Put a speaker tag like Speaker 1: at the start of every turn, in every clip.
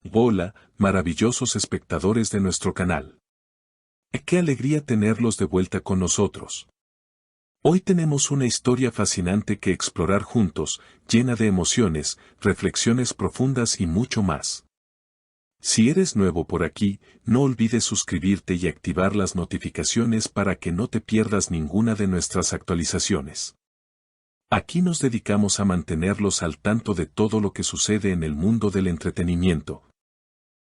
Speaker 1: Hola, maravillosos espectadores de nuestro canal. Qué alegría tenerlos de vuelta con nosotros. Hoy tenemos una historia fascinante que explorar juntos, llena de emociones, reflexiones profundas y mucho más. Si eres nuevo por aquí, no olvides suscribirte y activar las notificaciones para que no te pierdas ninguna de nuestras actualizaciones. Aquí nos dedicamos a mantenerlos al tanto de todo lo que sucede en el mundo del entretenimiento.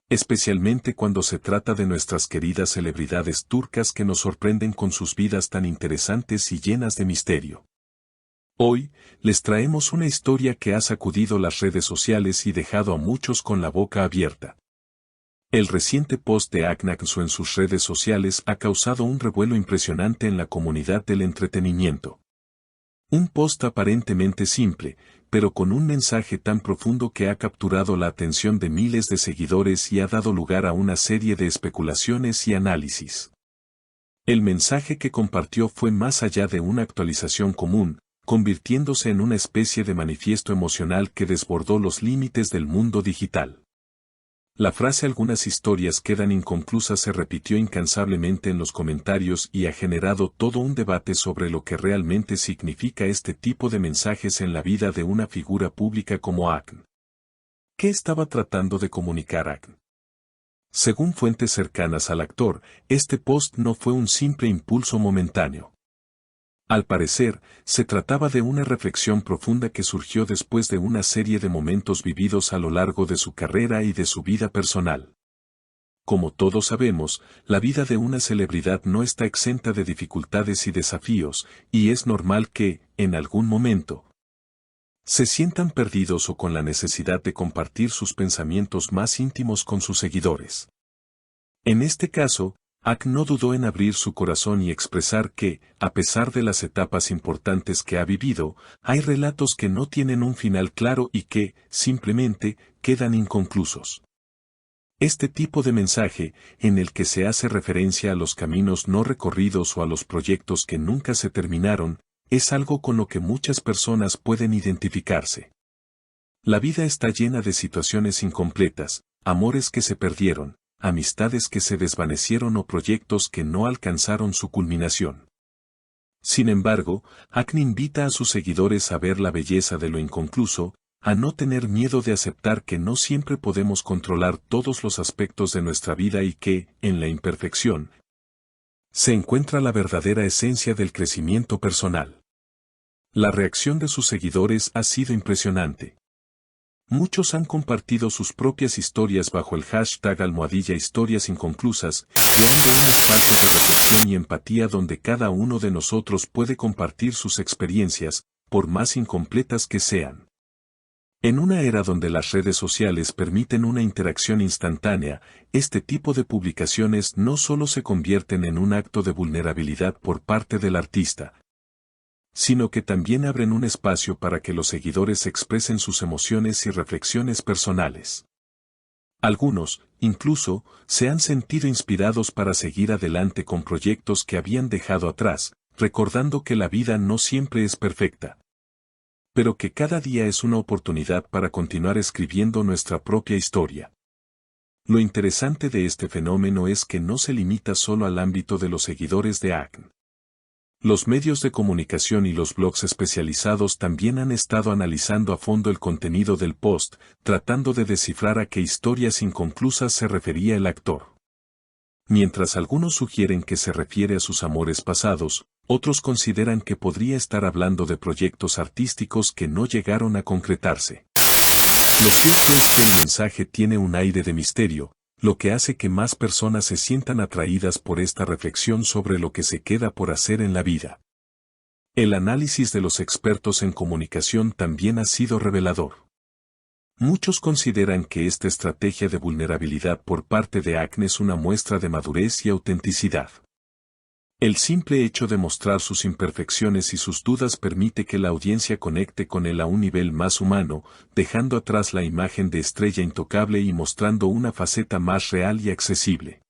Speaker 1: Especialmente cuando se trata de nuestras queridas celebridades turcas que nos sorprenden con sus vidas tan interesantes y llenas de misterio. Hoy, les traemos una historia que ha sacudido las redes sociales y dejado a muchos con la boca abierta. El reciente post de Akın Aksu en sus redes sociales ha causado un revuelo impresionante en la comunidad del entretenimiento. Un post aparentemente simple, pero con un mensaje tan profundo que ha capturado la atención de miles de seguidores y ha dado lugar a una serie de especulaciones y análisis. El mensaje que compartió fue más allá de una actualización común, convirtiéndose en una especie de manifiesto emocional que desbordó los límites del mundo digital. La frase "algunas historias quedan inconclusas" se repitió incansablemente en los comentarios y ha generado todo un debate sobre lo que realmente significa este tipo de mensajes en la vida de una figura pública como Akın. ¿Qué estaba tratando de comunicar Akın? Según fuentes cercanas al actor, este post no fue un simple impulso momentáneo. Al parecer, se trataba de una reflexión profunda que surgió después de una serie de momentos vividos a lo largo de su carrera y de su vida personal. Como todos sabemos, la vida de una celebridad no está exenta de dificultades y desafíos, y es normal que, en algún momento, se sientan perdidos o con la necesidad de compartir sus pensamientos más íntimos con sus seguidores. En este caso, Akın no dudó en abrir su corazón y expresar que, a pesar de las etapas importantes que ha vivido, hay relatos que no tienen un final claro y que, simplemente, quedan inconclusos. Este tipo de mensaje, en el que se hace referencia a los caminos no recorridos o a los proyectos que nunca se terminaron, es algo con lo que muchas personas pueden identificarse. La vida está llena de situaciones incompletas, amores que se perdieron, amistades que se desvanecieron o proyectos que no alcanzaron su culminación. Sin embargo, Akın invita a sus seguidores a ver la belleza de lo inconcluso, a no tener miedo de aceptar que no siempre podemos controlar todos los aspectos de nuestra vida y que, en la imperfección, se encuentra la verdadera esencia del crecimiento personal. La reacción de sus seguidores ha sido impresionante. Muchos han compartido sus propias historias bajo el hashtag #historias inconclusas, creando un espacio de reflexión y empatía donde cada uno de nosotros puede compartir sus experiencias, por más incompletas que sean. En una era donde las redes sociales permiten una interacción instantánea, este tipo de publicaciones no solo se convierten en un acto de vulnerabilidad por parte del artista, sino que también abren un espacio para que los seguidores expresen sus emociones y reflexiones personales. Algunos, incluso, se han sentido inspirados para seguir adelante con proyectos que habían dejado atrás, recordando que la vida no siempre es perfecta, pero que cada día es una oportunidad para continuar escribiendo nuestra propia historia. Lo interesante de este fenómeno es que no se limita solo al ámbito de los seguidores de Akın. Los medios de comunicación y los blogs especializados también han estado analizando a fondo el contenido del post, tratando de descifrar a qué historias inconclusas se refería el actor. Mientras algunos sugieren que se refiere a sus amores pasados, otros consideran que podría estar hablando de proyectos artísticos que no llegaron a concretarse. Lo cierto es que el mensaje tiene un aire de misterio, lo que hace que más personas se sientan atraídas por esta reflexión sobre lo que se queda por hacer en la vida. El análisis de los expertos en comunicación también ha sido revelador. Muchos consideran que esta estrategia de vulnerabilidad por parte de Akın es una muestra de madurez y autenticidad. El simple hecho de mostrar sus imperfecciones y sus dudas permite que la audiencia conecte con él a un nivel más humano, dejando atrás la imagen de estrella intocable y mostrando una faceta más real y accesible.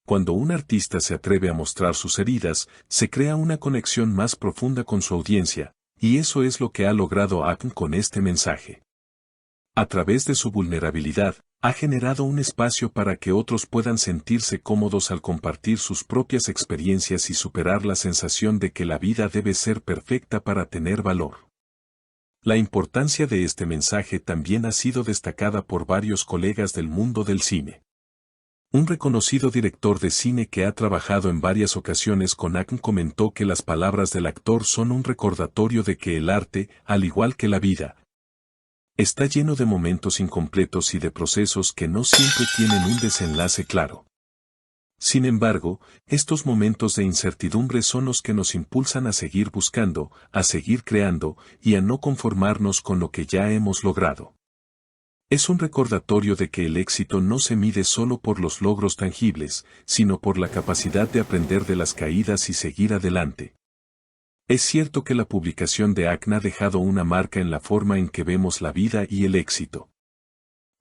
Speaker 1: Cuando un artista se atreve a mostrar sus heridas, se crea una conexión más profunda con su audiencia, y eso es lo que ha logrado Akın con este mensaje. A través de su vulnerabilidad, Ha generado un espacio para que otros puedan sentirse cómodos al compartir sus propias experiencias y superar la sensación de que la vida debe ser perfecta para tener valor. La importancia de este mensaje también ha sido destacada por varios colegas del mundo del cine. Un reconocido director de cine que ha trabajado en varias ocasiones con ACN comentó que las palabras del actor son un recordatorio de que el arte, al igual que la vida, está lleno de momentos incompletos y de procesos que no siempre tienen un desenlace claro. Sin embargo, estos momentos de incertidumbre son los que nos impulsan a seguir buscando, a seguir creando y a no conformarnos con lo que ya hemos logrado. Es un recordatorio de que el éxito no se mide solo por los logros tangibles, sino por la capacidad de aprender de las caídas y seguir adelante. Es cierto que la publicación de ACN ha dejado una marca en la forma en que vemos la vida y el éxito.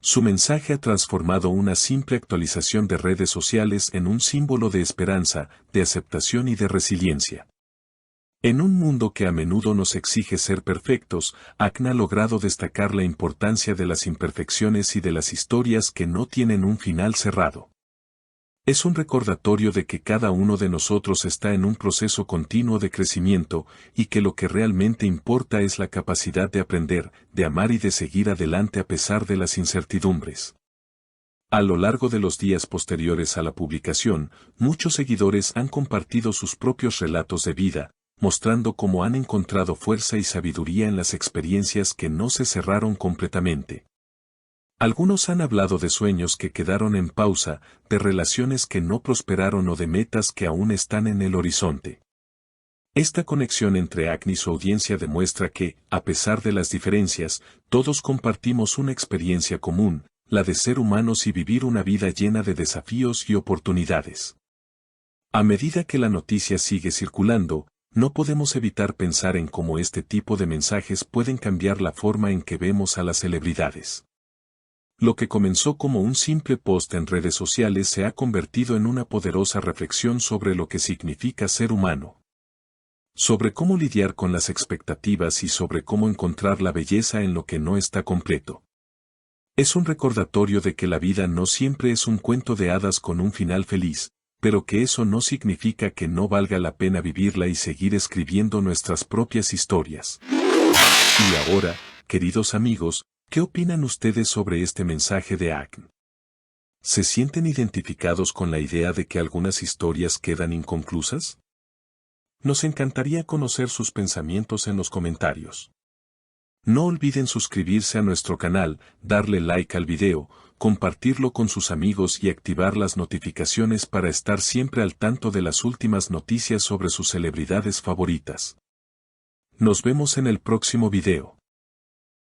Speaker 1: Su mensaje ha transformado una simple actualización de redes sociales en un símbolo de esperanza, de aceptación y de resiliencia. En un mundo que a menudo nos exige ser perfectos, ACN ha logrado destacar la importancia de las imperfecciones y de las historias que no tienen un final cerrado. Es un recordatorio de que cada uno de nosotros está en un proceso continuo de crecimiento y que lo que realmente importa es la capacidad de aprender, de amar y de seguir adelante a pesar de las incertidumbres. A lo largo de los días posteriores a la publicación, muchos seguidores han compartido sus propios relatos de vida, mostrando cómo han encontrado fuerza y sabiduría en las experiencias que no se cerraron completamente. Algunos han hablado de sueños que quedaron en pausa, de relaciones que no prosperaron o de metas que aún están en el horizonte. Esta conexión entre ACN y su audiencia demuestra que, a pesar de las diferencias, todos compartimos una experiencia común, la de ser humanos y vivir una vida llena de desafíos y oportunidades. A medida que la noticia sigue circulando, no podemos evitar pensar en cómo este tipo de mensajes pueden cambiar la forma en que vemos a las celebridades. Lo que comenzó como un simple post en redes sociales se ha convertido en una poderosa reflexión sobre lo que significa ser humano. Sobre cómo lidiar con las expectativas y sobre cómo encontrar la belleza en lo que no está completo. Es un recordatorio de que la vida no siempre es un cuento de hadas con un final feliz, pero que eso no significa que no valga la pena vivirla y seguir escribiendo nuestras propias historias. Y ahora, queridos amigos, ¿qué opinan ustedes sobre este mensaje de ACN? ¿Se sienten identificados con la idea de que algunas historias quedan inconclusas? Nos encantaría conocer sus pensamientos en los comentarios. No olviden suscribirse a nuestro canal, darle like al video, compartirlo con sus amigos y activar las notificaciones para estar siempre al tanto de las últimas noticias sobre sus celebridades favoritas. Nos vemos en el próximo video.